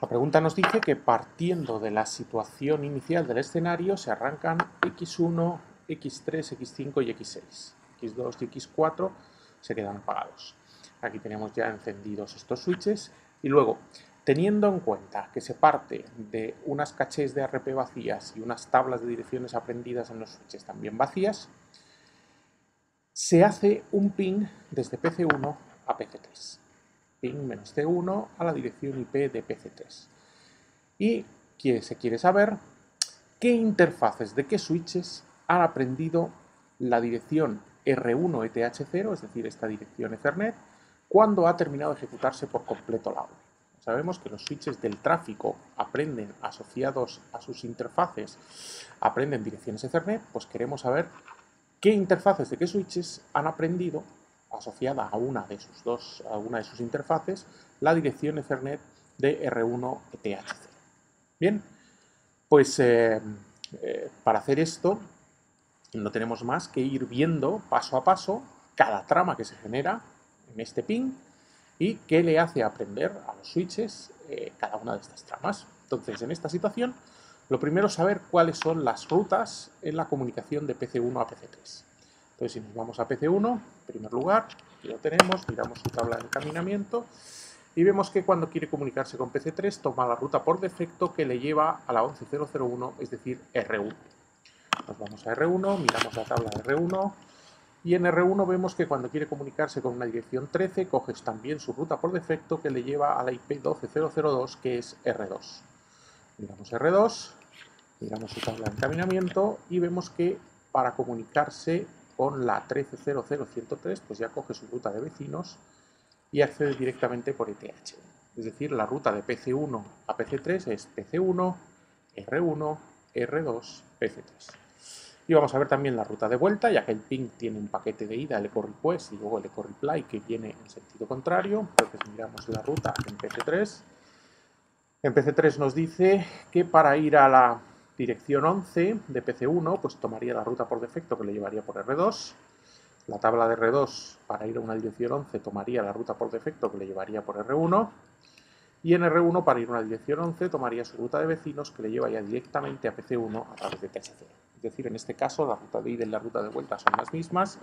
La pregunta nos dice que partiendo de la situación inicial del escenario se arrancan X1, X3, X5 y X6. X2 y X4 se quedan apagados. Aquí tenemos ya encendidos estos switches y luego, teniendo en cuenta que se parte de unas cachés de RP vacías y unas tablas de direcciones aprendidas en los switches también vacías, se hace un ping desde PC1 a PC3. Ping -C1 a la dirección IP de PC3. Y se quiere saber qué interfaces de qué switches han aprendido la dirección R1 ETH0, es decir, esta dirección Ethernet, cuando ha terminado de ejecutarse por completo la orden. Sabemos que los switches del tráfico aprenden asociados a sus interfaces, aprenden direcciones Ethernet, pues queremos saber qué interfaces de qué switches han aprendido, asociada a una de sus interfaces, la dirección Ethernet de R1 ETH0. Bien, pues para hacer esto no tenemos más que ir viendo paso a paso cada trama que se genera en este ping y qué le hace aprender a los switches cada una de estas tramas. Entonces, en esta situación, lo primero es saber cuáles son las rutas en la comunicación de PC1 a PC3. Entonces, si nos vamos a PC1, en primer lugar, aquí lo tenemos, miramos su tabla de encaminamiento y vemos que cuando quiere comunicarse con PC3 toma la ruta por defecto que le lleva a la 11001, es decir, R1. Nos vamos a R1, miramos la tabla de R1 y en R1 vemos que cuando quiere comunicarse con una dirección 13 coges también su ruta por defecto que le lleva a la IP 12002, que es R2. Miramos R2, miramos su tabla de encaminamiento y vemos que para comunicarse con la 1300103 pues ya coge su ruta de vecinos y accede directamente por ETH. Es decir, la ruta de PC1 a PC3 es PC1, R1, R2, PC3. Y vamos a ver también la ruta de vuelta, ya que el ping tiene un paquete de ida, el echo request y luego el echo reply que viene en sentido contrario. Entonces miramos la ruta en PC3. En PC3 nos dice que para ir a la dirección 11 de PC1, pues tomaría la ruta por defecto que le llevaría por R2. La tabla de R2 para ir a una dirección 11 tomaría la ruta por defecto que le llevaría por R1. Y en R1 para ir a una dirección 11 tomaría su ruta de vecinos que le lleva ya directamente a PC1 a través de TH0. Es decir, en este caso la ruta de ida y la ruta de vuelta son las mismas.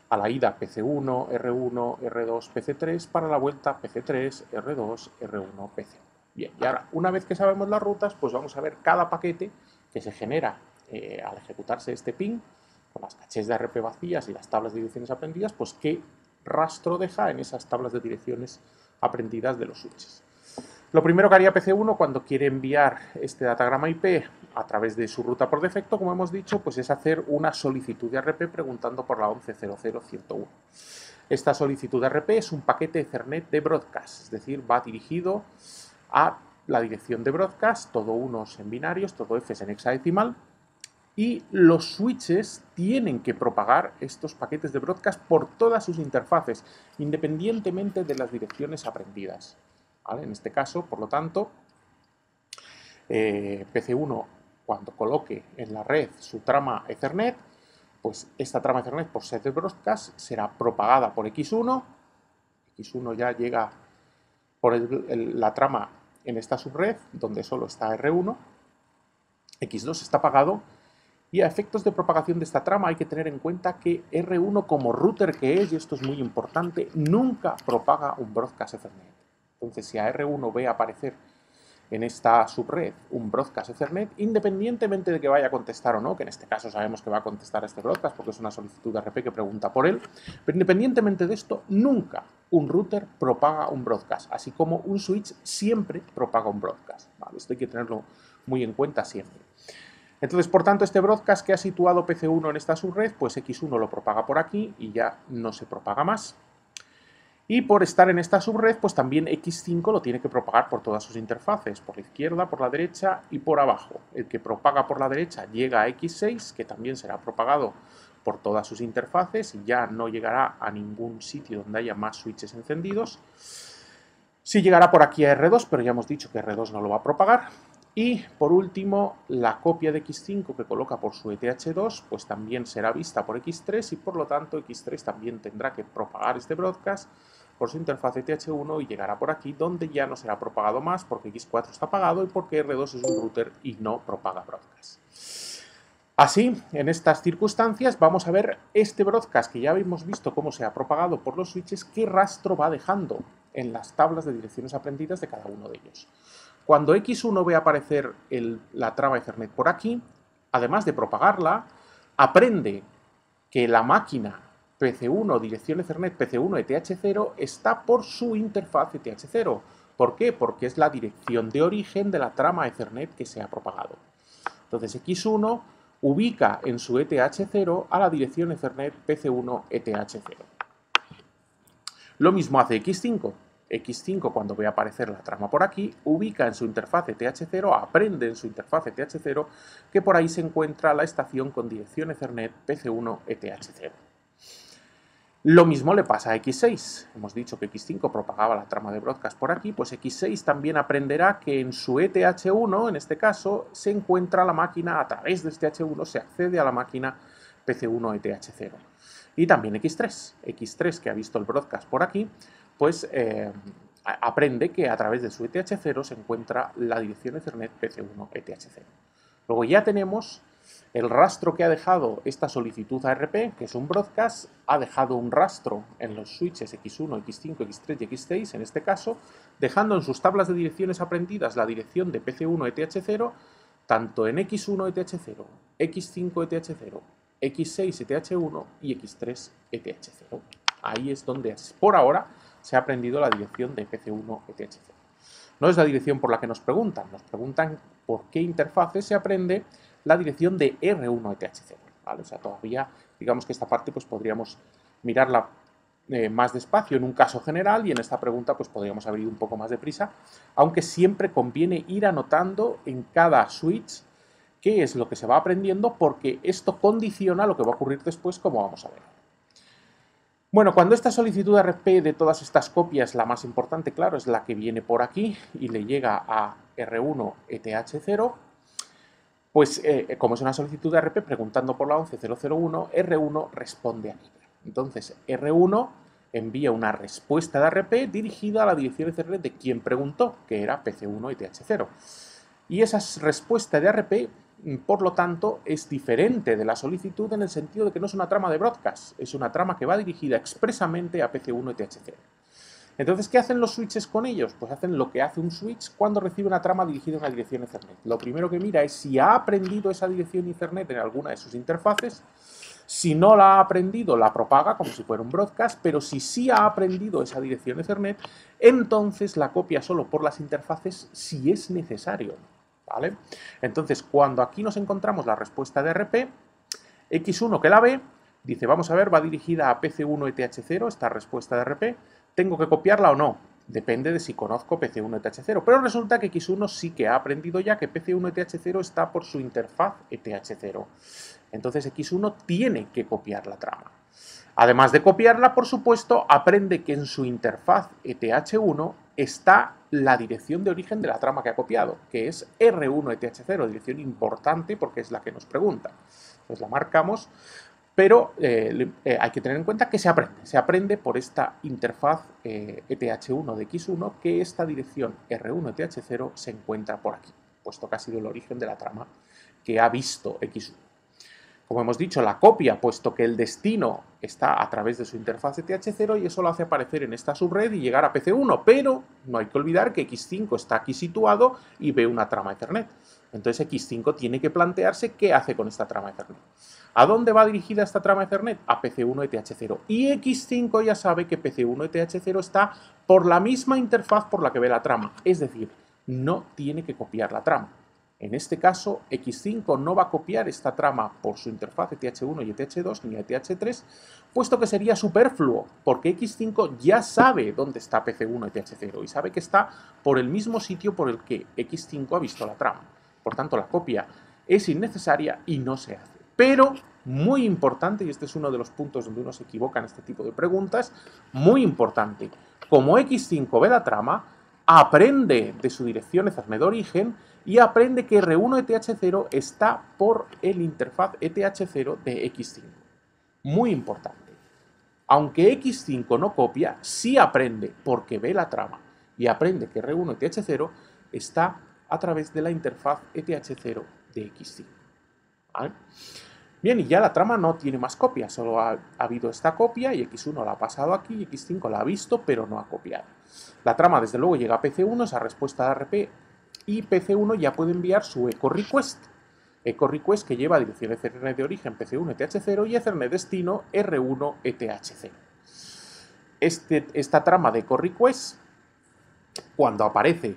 A la ida PC1, R1, R2, PC3, para la vuelta PC3, R2, R1, PC1. Bien, y ahora, una vez que sabemos las rutas, pues vamos a ver cada paquete que se genera al ejecutarse este ping, con las cachés de RP vacías y las tablas de direcciones aprendidas, pues qué rastro deja en esas tablas de direcciones aprendidas de los switches. Lo primero que haría PC1 cuando quiere enviar este datagrama IP a través de su ruta por defecto, como hemos dicho, pues es hacer una solicitud de RP preguntando por la 11.00.101. Esta solicitud de RP es un paquete Ethernet de broadcast, es decir, va dirigido a la dirección de broadcast, todo unos en binarios, todo Fs en hexadecimal, y los switches tienen que propagar estos paquetes de broadcast por todas sus interfaces, independientemente de las direcciones aprendidas. ¿Vale? En este caso, por lo tanto, PC1, cuando coloque en la red su trama Ethernet, pues esta trama Ethernet por set de broadcast será propagada por X1. X1 ya llega por la trama en esta subred, donde solo está R1. X2 está apagado. Y a efectos de propagación de esta trama hay que tener en cuenta que R1, como router que es, y esto es muy importante, nunca propaga un broadcast Ethernet. Entonces, si a R1 ve aparecer en esta subred un broadcast Ethernet, independientemente de que vaya a contestar o no, que en este caso sabemos que va a contestar a este broadcast porque es una solicitud de RP que pregunta por él, pero independientemente de esto, nunca un router propaga un broadcast, así como un switch siempre propaga un broadcast. ¿Vale? Esto hay que tenerlo muy en cuenta siempre. Entonces, por tanto, este broadcast que ha situado PC1 en esta subred, pues X1 lo propaga por aquí y ya no se propaga más. Y por estar en esta subred, pues también X5 lo tiene que propagar por todas sus interfaces, por la izquierda, por la derecha y por abajo. El que propaga por la derecha llega a X6, que también será propagado por todas sus interfaces y ya no llegará a ningún sitio donde haya más switches encendidos. Sí llegará por aquí a R2, pero ya hemos dicho que R2 no lo va a propagar. Y por último, la copia de X5 que coloca por su ETH2, pues también será vista por X3 y por lo tanto X3 también tendrá que propagar este broadcast por su interfaz ETH1 y llegará por aquí, donde ya no será propagado más porque X4 está apagado y porque R2 es un router y no propaga broadcast. Así, en estas circunstancias, vamos a ver este broadcast que ya hemos visto cómo se ha propagado por los switches, qué rastro va dejando en las tablas de direcciones aprendidas de cada uno de ellos. Cuando X1 ve aparecer la trama Ethernet por aquí, además de propagarla, aprende que la máquina PC1, dirección Ethernet PC1 ETH0 está por su interfaz ETH0. ¿Por qué? Porque es la dirección de origen de la trama Ethernet que se ha propagado. Entonces X1 ubica en su ETH0 a la dirección Ethernet PC1 ETH0. Lo mismo hace X5. X5, cuando ve aparecer la trama por aquí, ubica en su interfaz ETH0, aprende en su interfaz ETH0 que por ahí se encuentra la estación con dirección Ethernet PC1 ETH0. Lo mismo le pasa a X6. Hemos dicho que X5 propagaba la trama de broadcast por aquí, pues X6 también aprenderá que en su ETH1, en este caso, se encuentra la máquina, a través de este H1 se accede a la máquina PC1 ETH0. Y también X3. X3, que ha visto el broadcast por aquí, pues aprende que a través de su ETH0 se encuentra la dirección Ethernet PC1 ETH0. Luego ya tenemos el rastro que ha dejado esta solicitud ARP, que es un broadcast, ha dejado un rastro en los switches X1, X5, X3 y X6, en este caso, dejando en sus tablas de direcciones aprendidas la dirección de PC1 ETH0, tanto en X1 ETH0, X5 ETH0, X6 ETH1 y X3 ETH0. Ahí es donde, por ahora, se ha aprendido la dirección de PC1 ETH0. No es la dirección por la que nos preguntan por qué interfaces se aprende la dirección de R1 ETH0. ¿Vale? O sea, todavía, digamos que esta parte pues podríamos mirarla más despacio en un caso general y en esta pregunta pues podríamos haber ido un poco más deprisa, aunque siempre conviene ir anotando en cada switch qué es lo que se va aprendiendo porque esto condiciona lo que va a ocurrir después, como vamos a ver. Bueno, cuando esta solicitud de RP de todas estas copias, la más importante, claro, es la que viene por aquí y le llega a R1 ETH0, pues como es una solicitud de RP preguntando por la 11001, R1 responde a ella. Entonces, R1 envía una respuesta de RP dirigida a la dirección Ethernet de quien preguntó, que era PC1 ETH0. Y esa respuesta de RP, por lo tanto, es diferente de la solicitud en el sentido de que no es una trama de broadcast, es una trama que va dirigida expresamente a PC1 ETH0. Entonces, ¿qué hacen los switches con ellos? Pues hacen lo que hace un switch cuando recibe una trama dirigida a una dirección Ethernet. Lo primero que mira es si ha aprendido esa dirección Ethernet en alguna de sus interfaces. Si no la ha aprendido, la propaga como si fuera un broadcast, pero si sí ha aprendido esa dirección Ethernet, entonces la copia solo por las interfaces si es necesario. ¿Vale? Entonces, cuando aquí nos encontramos la respuesta de RP, X1 que la ve, dice, vamos a ver, va dirigida a PC1 ETH0, esta respuesta de RP, ¿tengo que copiarla o no? Depende de si conozco PC1 ETH0, pero resulta que X1 sí que ha aprendido ya que PC1 ETH0 está por su interfaz ETH0. Entonces X1 tiene que copiar la trama. Además de copiarla, por supuesto, aprende que en su interfaz ETH1 está la dirección de origen de la trama que ha copiado, que es R1 ETH0, dirección importante porque es la que nos pregunta. Entonces la marcamos, pero hay que tener en cuenta que se aprende por esta interfaz ETH1 de X1 que esta dirección R1 ETH0 se encuentra por aquí, puesto que ha sido el origen de la trama que ha visto X1. Como hemos dicho, la copia, puesto que el destino está a través de su interfaz ETH0 y eso lo hace aparecer en esta subred y llegar a PC1, pero no hay que olvidar que X5 está aquí situado y ve una trama Ethernet. Entonces X5 tiene que plantearse qué hace con esta trama Ethernet. ¿A dónde va dirigida esta trama Ethernet? A PC1 ETH0. Y X5 ya sabe que PC1 ETH0 está por la misma interfaz por la que ve la trama. Es decir, no tiene que copiar la trama. En este caso, X5 no va a copiar esta trama por su interfaz ETH1 y ETH2 ni ETH3, puesto que sería superfluo, porque X5 ya sabe dónde está PC1 ETH0 y sabe que está por el mismo sitio por el que X5 ha visto la trama. Por tanto, la copia es innecesaria y no se hace. Pero, muy importante, y este es uno de los puntos donde uno se equivoca en este tipo de preguntas, muy importante, como X5 ve la trama, aprende de su dirección Ethernet de origen y aprende que R1 ETH0 está por el interfaz ETH0 de X5. Muy importante. Aunque X5 no copia, sí aprende porque ve la trama y aprende que R1 ETH0 está a través de la interfaz ETH0 de X5. ¿Vale? Bien, y ya la trama no tiene más copias, solo ha habido esta copia y X1 la ha pasado aquí y X5 la ha visto pero no ha copiado. La trama desde luego llega a PC1, esa respuesta de RP, y PC1 ya puede enviar su echo request. Echo request que lleva dirección Ethernet de origen PC1 ETH0 y Ethernet destino R1 ETH0. Esta trama de echo request, cuando aparece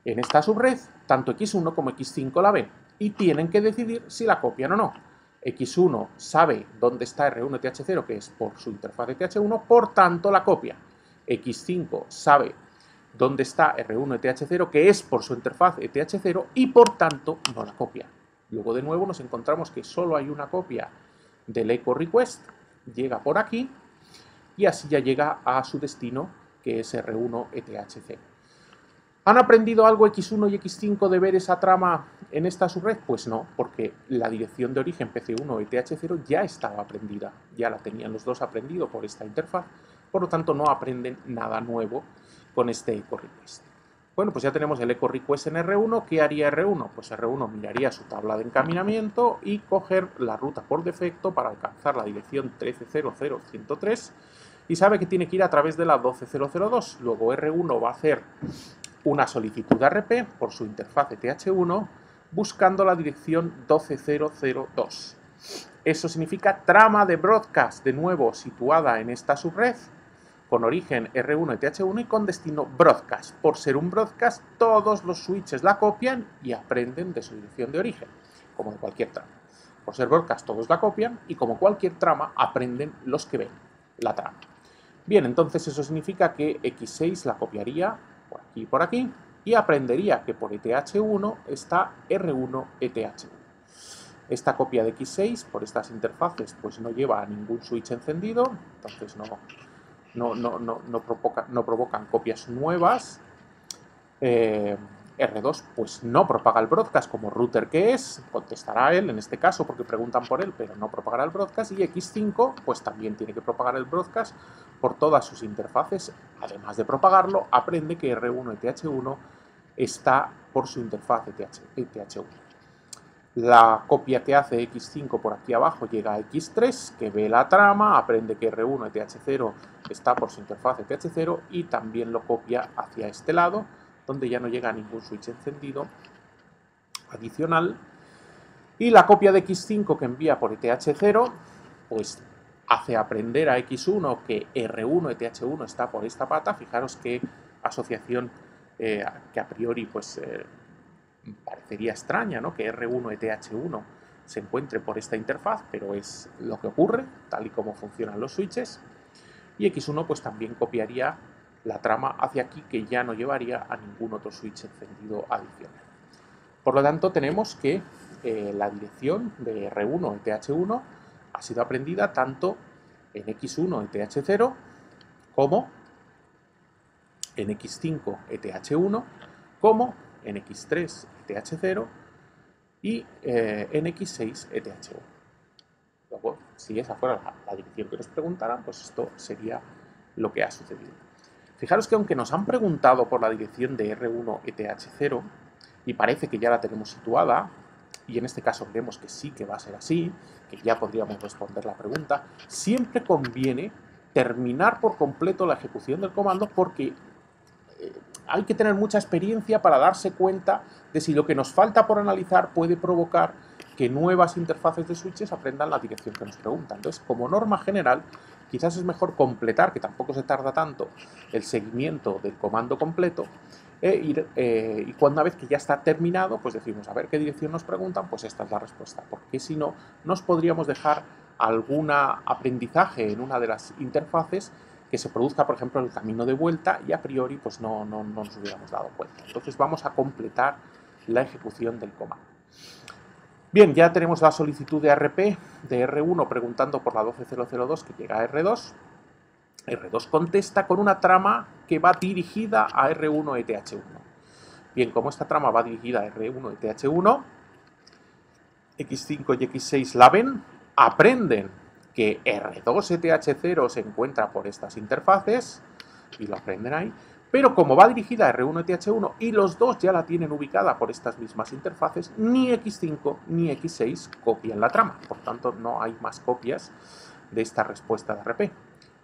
en esta subred, tanto X1 como X5 la ven y tienen que decidir si la copian o no. X1 sabe dónde está R1 ETH0, que es por su interfaz ETH1, por tanto la copia. X5 sabe dónde está R1 ETH0, que es por su interfaz ETH0, y por tanto no la copia. Luego de nuevo nos encontramos que solo hay una copia del echo request, llega por aquí, y así ya llega a su destino, que es R1 ETH0. ¿Han aprendido algo X1 y X5 de ver esa trama en esta subred? Pues no, porque la dirección de origen PC1 ETH0 ya estaba aprendida, ya la tenían los dos aprendido por esta interfaz, por lo tanto no aprenden nada nuevo con este echo request. Bueno, pues ya tenemos el echo request en R1. ¿Qué haría R1? Pues R1 miraría su tabla de encaminamiento y coger la ruta por defecto para alcanzar la dirección 13.0.0.103 y sabe que tiene que ir a través de la 12.0.0.2. Luego R1 va a hacer una solicitud de RP por su interfaz ETH1 buscando la dirección 12.0.0.2. Eso significa trama de broadcast, de nuevo situada en esta subred, con origen R1 ETH1 y con destino broadcast. Por ser un broadcast, todos los switches la copian y aprenden de su dirección de origen, como de cualquier trama. Por ser broadcast, todos la copian y como cualquier trama, aprenden los que ven la trama. Bien, entonces eso significa que X6 la copiaría por aquí, y aprendería que por ETH1 está R1 ETH1. Esta copia de X6 por estas interfaces pues no lleva a ningún switch encendido, entonces no provocan copias nuevas. R2 pues no propaga el broadcast como router que es, contestará él en este caso porque preguntan por él, pero no propagará el broadcast, y X5 pues también tiene que propagar el broadcast por todas sus interfaces. Además de propagarlo, aprende que R1 ETH1 está por su interfaz ETH1. La copia que hace X5 por aquí abajo llega a X3, que ve la trama, aprende que R1 ETH0 está por su interfaz ETH0 y también lo copia hacia este lado, donde ya no llega ningún switch encendido adicional. Y la copia de X5 que envía por ETH0, pues hace aprender a X1 que R1 ETH1 está por esta pata. Fijaros qué asociación que a priori pues parecería extraña, ¿no? Que R1 ETH1 se encuentre por esta interfaz, pero es lo que ocurre, tal y como funcionan los switches. Y X1 pues también copiaría la trama hacia aquí, que ya no llevaría a ningún otro switch encendido adicional. Por lo tanto, tenemos que la dirección de R1 ETH1 ha sido aprendida tanto en X1 ETH0 como en X5 ETH1 como en X3 ETH0 y en X6 ETH1. Luego, si esa fuera la dirección que nos preguntaran, pues esto sería lo que ha sucedido. Fijaros que aunque nos han preguntado por la dirección de R1 ETH0 y parece que ya la tenemos situada, y en este caso vemos que sí que va a ser así, que ya podríamos responder la pregunta, siempre conviene terminar por completo la ejecución del comando porque hay que tener mucha experiencia para darse cuenta de si lo que nos falta por analizar puede provocar que nuevas interfaces de switches aprendan la dirección que nos preguntan. Entonces, como norma general, quizás es mejor completar, que tampoco se tarda tanto, el seguimiento del comando completo, y cuando una vez que ya está terminado, pues decimos, a ver qué dirección nos preguntan, pues esta es la respuesta, porque si no, nos podríamos dejar algún aprendizaje en una de las interfaces que se produzca, por ejemplo, el camino de vuelta y a priori pues no nos hubiéramos dado cuenta. Entonces vamos a completar la ejecución del comando. Bien, ya tenemos la solicitud de RP de R1 preguntando por la 12.0.0.2 que llega a R2. R2 contesta con una trama que va dirigida a R1 ETH1. Bien, como esta trama va dirigida a R1 ETH1, X5 y X6 la ven, aprenden que R2ETH0 se encuentra por estas interfaces, y lo aprenden ahí, pero como va dirigida a R1ETH1 y los dos ya la tienen ubicada por estas mismas interfaces, ni X5 ni X6 copian la trama. Por tanto, no hay más copias de esta respuesta de RP.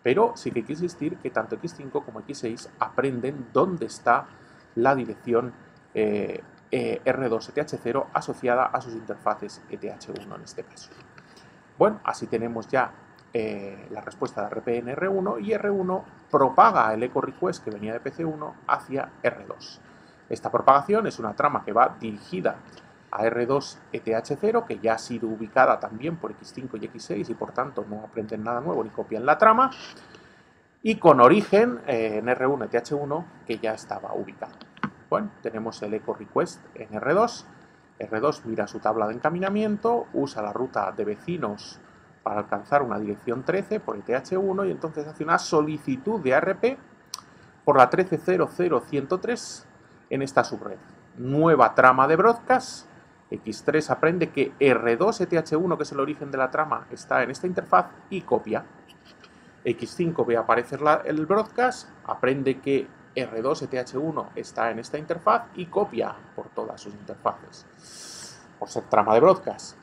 Pero sí que hay que insistir que tanto X5 como X6 aprenden dónde está la dirección R2ETH0 asociada a sus interfaces ETH1 en este caso. Bueno, así tenemos ya la respuesta de RP en R1 y R1 propaga el echo request que venía de PC1 hacia R2. Esta propagación es una trama que va dirigida a R2ETH0, que ya ha sido ubicada también por X5 y X6 y por tanto no aprenden nada nuevo ni copian la trama, y con origen en R1ETH1 que ya estaba ubicado. Bueno, tenemos el echo request en R2. R2 mira su tabla de encaminamiento, usa la ruta de vecinos para alcanzar una dirección 13 por ETH1 y entonces hace una solicitud de ARP por la 13.0.0.103 en esta subred. Nueva trama de broadcast. X3 aprende que R2ETH1, que es el origen de la trama, está en esta interfaz y copia. X5 ve aparecer el broadcast, aprende que R2ETH1 está en esta interfaz y copia por todas sus interfaces. Por ser trama de broadcast.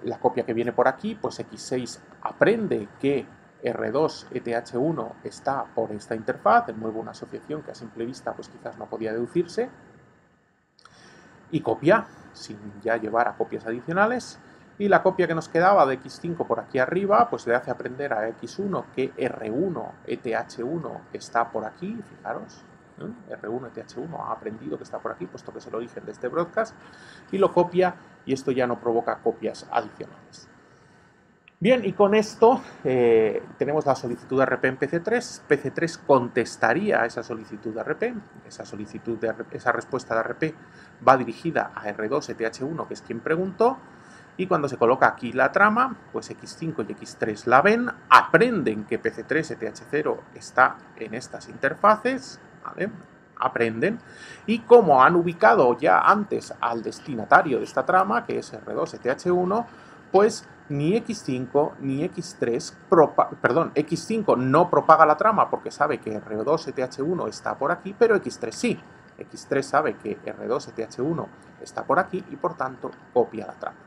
La copia que viene por aquí, pues X6 aprende que R2ETH1 está por esta interfaz, de nuevo una asociación que a simple vista pues quizás no podía deducirse, y copia, sin ya llevar a copias adicionales, y la copia que nos quedaba de X5 por aquí arriba, pues le hace aprender a X1 que R1ETH1 está por aquí, fijaros, R1ETH1 ha aprendido que está por aquí, puesto que es el origen de este broadcast, y lo copia, y esto ya no provoca copias adicionales. Bien, y con esto tenemos la solicitud de RP en PC3. PC3 contestaría a esa solicitud de RP. Esa respuesta de RP va dirigida a R2ETH1, que es quien preguntó. Y cuando se coloca aquí la trama, pues X5 y X3 la ven, aprenden que PC3ETH0 está en estas interfaces, ¿vale? Aprenden, y como han ubicado ya antes al destinatario de esta trama, que es R2ETH1, pues ni X5 ni X3, X5 no propaga la trama porque sabe que R2ETH1 está por aquí, pero X3 sí. X3 sabe que R2ETH1 está por aquí y por tanto copia la trama.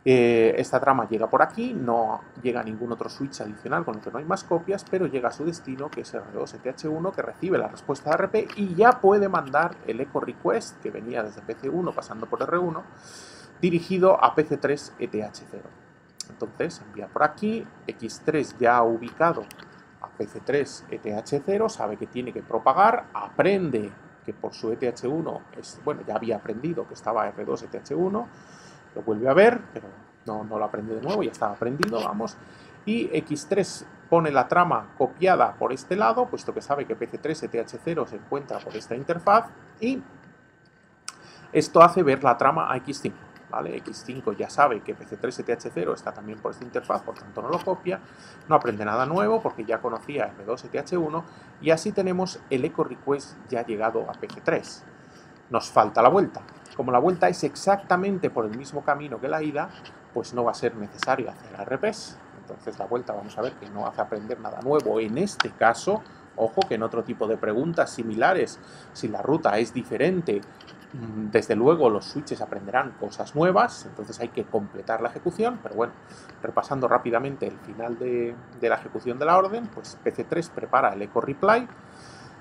Esta trama llega por aquí, no llega a ningún otro switch adicional con el que no hay más copias, pero llega a su destino, que es R2ETH1, que recibe la respuesta de RP y ya puede mandar el echo request que venía desde PC1 pasando por R1, dirigido a PC3ETH0. Entonces envía por aquí, X3 ya ha ubicado a PC3ETH0, sabe que tiene que propagar, aprende que por su ETH1, ya había aprendido que estaba R2ETH1, lo vuelve a ver, pero no lo aprende de nuevo, ya estaba aprendido, vamos. Y X3 pone la trama copiada por este lado, puesto que sabe que PC3ETH0 se encuentra por esta interfaz, y esto hace ver la trama a X5. ¿Vale? X5 ya sabe que PC3ETH0 está también por esta interfaz, por tanto no lo copia, no aprende nada nuevo porque ya conocía R2ETH1, y así tenemos el echo request ya llegado a PC3. Nos falta la vuelta. Como la vuelta es exactamente por el mismo camino que la ida, pues no va a ser necesario hacer RPs. Entonces la vuelta vamos a ver que no hace aprender nada nuevo. En este caso, ojo que en otro tipo de preguntas similares, si la ruta es diferente, desde luego los switches aprenderán cosas nuevas, entonces hay que completar la ejecución, pero bueno, repasando rápidamente el final de la ejecución de la orden, pues PC3 prepara el echo reply,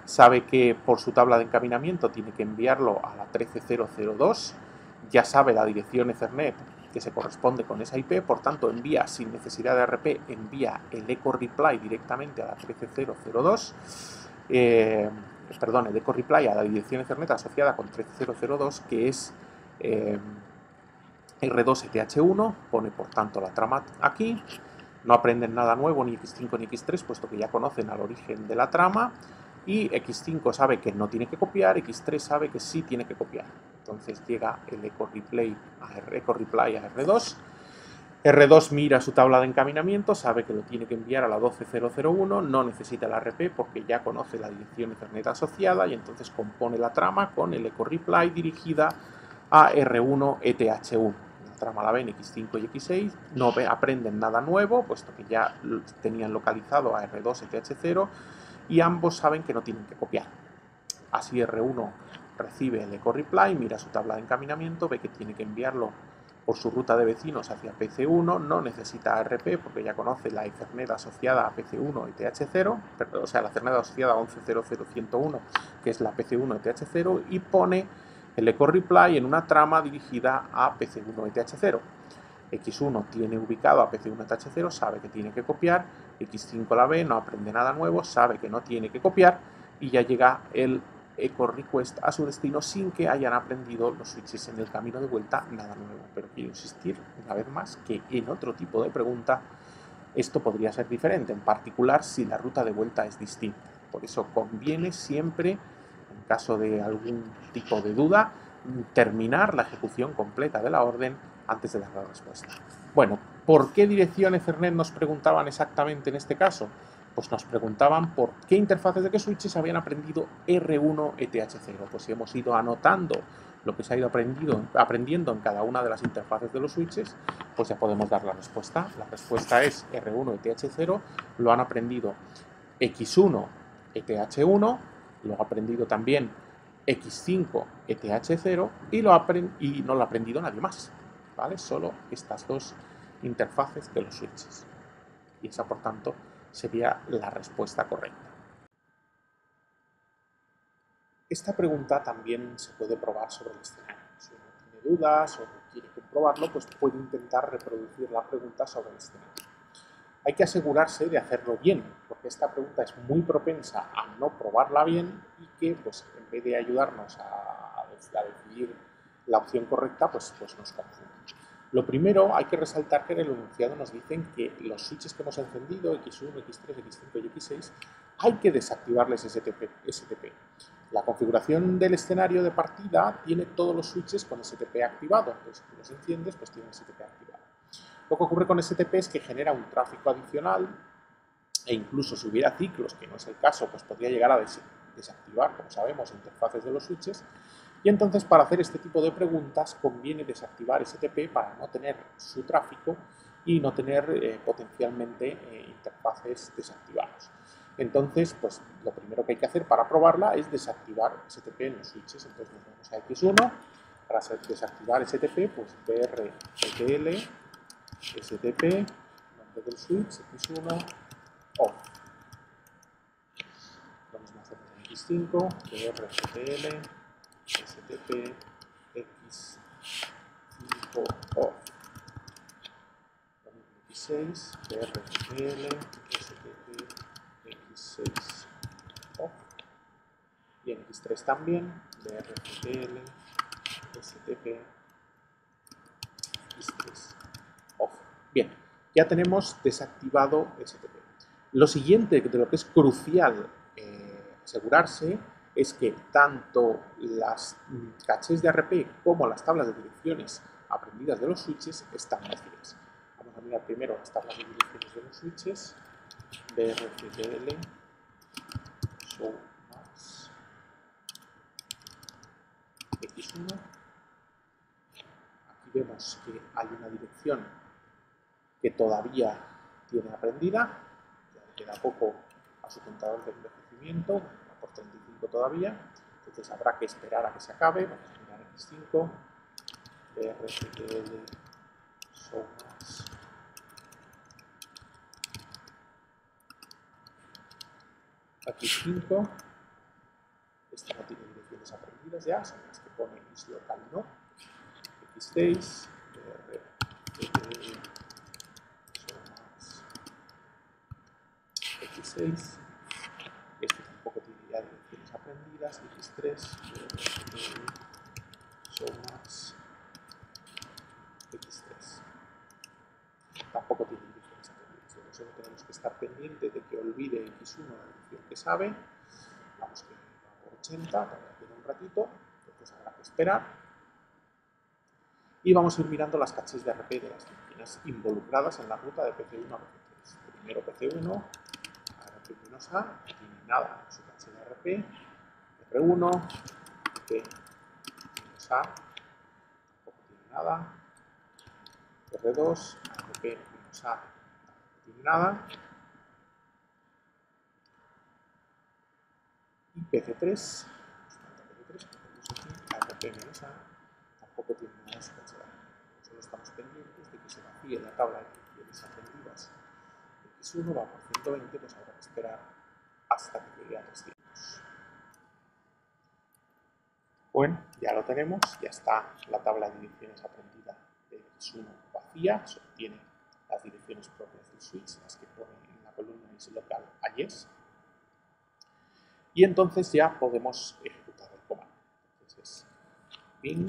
sabe que por su tabla de encaminamiento tiene que enviarlo a la 13.0.0.2, ya sabe la dirección Ethernet que se corresponde con esa IP, por tanto envía sin necesidad de RP, envía el echo reply directamente a la 13.0.0.2, el echo reply a la dirección Ethernet asociada con 13.0.0.2, que es R2ETH1, pone por tanto la trama aquí, no aprenden nada nuevo ni X5 ni X3, puesto que ya conocen al origen de la trama, y X5 sabe que no tiene que copiar, X3 sabe que sí tiene que copiar. Entonces llega el echo reply a R2. R2 mira su tabla de encaminamiento, sabe que lo tiene que enviar a la 12.0.0.1, no necesita la RP porque ya conoce la dirección Ethernet asociada y entonces compone la trama con el echo reply dirigida a R1ETH1. trama la ven X5 y X6, no aprenden nada nuevo, puesto que ya tenían localizado a R2 y TH0, y ambos saben que no tienen que copiar. Así R1 recibe el echo reply, mira su tabla de encaminamiento, ve que tiene que enviarlo por su ruta de vecinos hacia PC1, no necesita RP porque ya conoce la Ethernet asociada a PC1 y TH0, o sea, la Ethernet asociada a 11.0.0.101, que es la PC1 y TH0, y pone el echo reply en una trama dirigida a PC1 y TH0. X1 tiene ubicado a PC1 y TH0, sabe que tiene que copiar, X5 la ve, no aprende nada nuevo, sabe que no tiene que copiar, y ya llega el echo request a su destino sin que hayan aprendido los switches en el camino de vuelta nada nuevo. Pero quiero insistir una vez más que en otro tipo de pregunta esto podría ser diferente, en particular si la ruta de vuelta es distinta. Por eso conviene siempre, en caso de algún tipo de duda, terminar la ejecución completa de la orden antes de dar la respuesta. Bueno, ¿por qué dirección Ethernet nos preguntaban exactamente en este caso? Pues nos preguntaban por qué interfaces de qué switches habían aprendido R1 ETH0. Pues si hemos ido anotando lo que se ha ido aprendiendo en cada una de las interfaces de los switches, pues ya podemos dar la respuesta. La respuesta es R1 ETH0, lo han aprendido X1 ETH1, lo ha aprendido también X5 ETH0 y no lo ha aprendido nadie más, ¿vale? Solo estas dos interfaces de los switches. Y esa, por tanto, sería la respuesta correcta. Esta pregunta también se puede probar sobre el escenario. Si uno tiene dudas o quiere comprobarlo, pues puede intentar reproducir la pregunta sobre el escenario. Hay que asegurarse de hacerlo bien, porque esta pregunta es muy propensa a no probarla bien y que, pues, en vez de ayudarnos a decidir la opción correcta, pues nos confunde. Lo primero, hay que resaltar que en el enunciado nos dicen que los switches que hemos encendido, X1, X3, X5 y X6, hay que desactivarles STP. La configuración del escenario de partida tiene todos los switches con STP activado, entonces si los enciendes, pues tienen STP activado. Lo que ocurre con STP es que genera un tráfico adicional e incluso si hubiera ciclos, que no es el caso, pues podría llegar a desactivar, como sabemos, interfaces de los switches. Y entonces, para hacer este tipo de preguntas, conviene desactivar STP para no tener su tráfico y no tener potencialmente interfaces desactivadas. Entonces, pues lo primero que hay que hacer para probarla es desactivar STP en los switches. Entonces nos vamos a X1, para desactivar STP, pues brctl STP, nombre del switch, X1, off. Lo mismo hacemos en X5, brctl STP, X5, off. Lo mismo X6, brctl STP, X6, off. Y en X3 también, brctl STP, X3, off. Bien, ya tenemos desactivado STP. Lo siguiente de lo que es crucial asegurarse es que tanto las cachés de RP como las tablas de direcciones aprendidas de los switches están vacías. Vamos a mirar primero las tablas de direcciones de los switches, brctl showmax X1. Aquí vemos que hay una dirección que todavía tiene aprendida, ya le queda poco a su contador de envejecimiento, va por 35 todavía, entonces habrá que esperar a que se acabe. Vamos a mirar X5, brctl showmax X5, esta no tiene direcciones aprendidas ya, son las que pone islocal no, X6, brctl X6, este tampoco tiene ya direcciones aprendidas, X3, showmax, X3, tampoco tiene direcciones aprendidas, solo tenemos que estar pendiente de que olvide X1 la dirección que sabe, vamos que va por 80, todavía queda un ratito, entonces habrá que esperar, y vamos a ir mirando las cachés de RP de las máquinas involucradas en la ruta de PC1 a PC3. Primero PC1, RP-A, no tiene nada en su caché de RP, R1, RP-A, tampoco tiene nada, R2, ARP menos A, no tiene nada. Y PC3, ARP menos A, tampoco tiene nada su considerable. Solo estamos pendientes de que se vacíe la tabla de direcciones aprendidas. X1 va por 120, pues habrá que esperar hasta que llegue a 300. Bueno, ya lo tenemos, ya está la tabla de direcciones aprendida de X1 vacía, solo tiene las direcciones propias del switch, las que pone en la columna islocal AYES. Y entonces ya podemos ejecutar el comando. Entonces es bin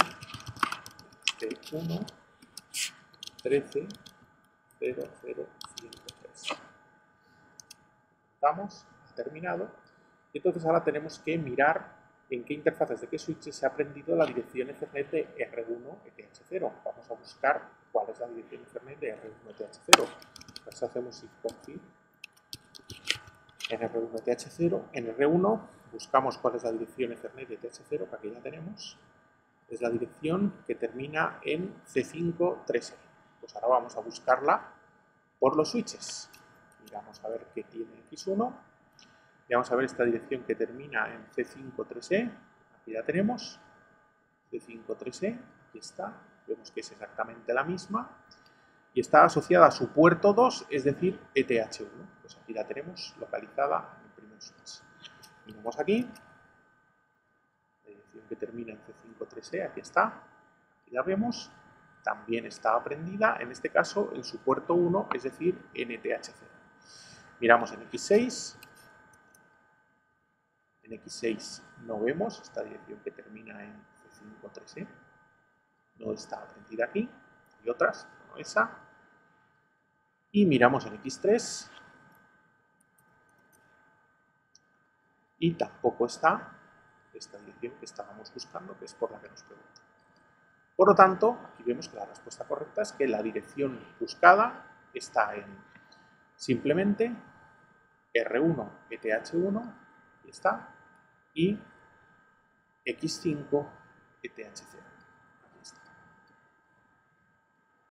t1 13 0 0 103. Estamos, ha terminado. Y entonces ahora tenemos que mirar en qué interfaces de qué switches se ha aprendido la dirección Ethernet de R1 ETH0. Vamos a buscar cuál es la dirección Ethernet de R1 ETH0. Pues hacemos ifconfig en R1 ETH0. En R1 buscamos cuál es la dirección Ethernet de ETH0, que aquí ya tenemos. Es la dirección que termina en C5-3E. Pues ahora vamos a buscarla por los switches. Miramos a ver qué tiene X1. Y vamos a ver esta dirección que termina en C5-3E. Aquí ya tenemos. C5-3E. Aquí está. Vemos que es exactamente la misma. Y está asociada a su puerto 2, es decir, ETH1. Pues aquí la tenemos localizada en el primer switch. Miramos aquí. La dirección que termina en C5-3E. Aquí está. Aquí la vemos. También está aprendida, en este caso, en su puerto 1, es decir, en ETH0. Miramos en X6. En X6 no vemos esta dirección que termina en C5-3E. No está aprendida aquí. Hay otras, no esa. Y miramos en X3. Y tampoco está esta dirección que estábamos buscando, que es por la que nos pregunta. Por lo tanto, aquí vemos que la respuesta correcta es que la dirección buscada está en simplemente R1 ETH1, aquí está, y X5 ETH0.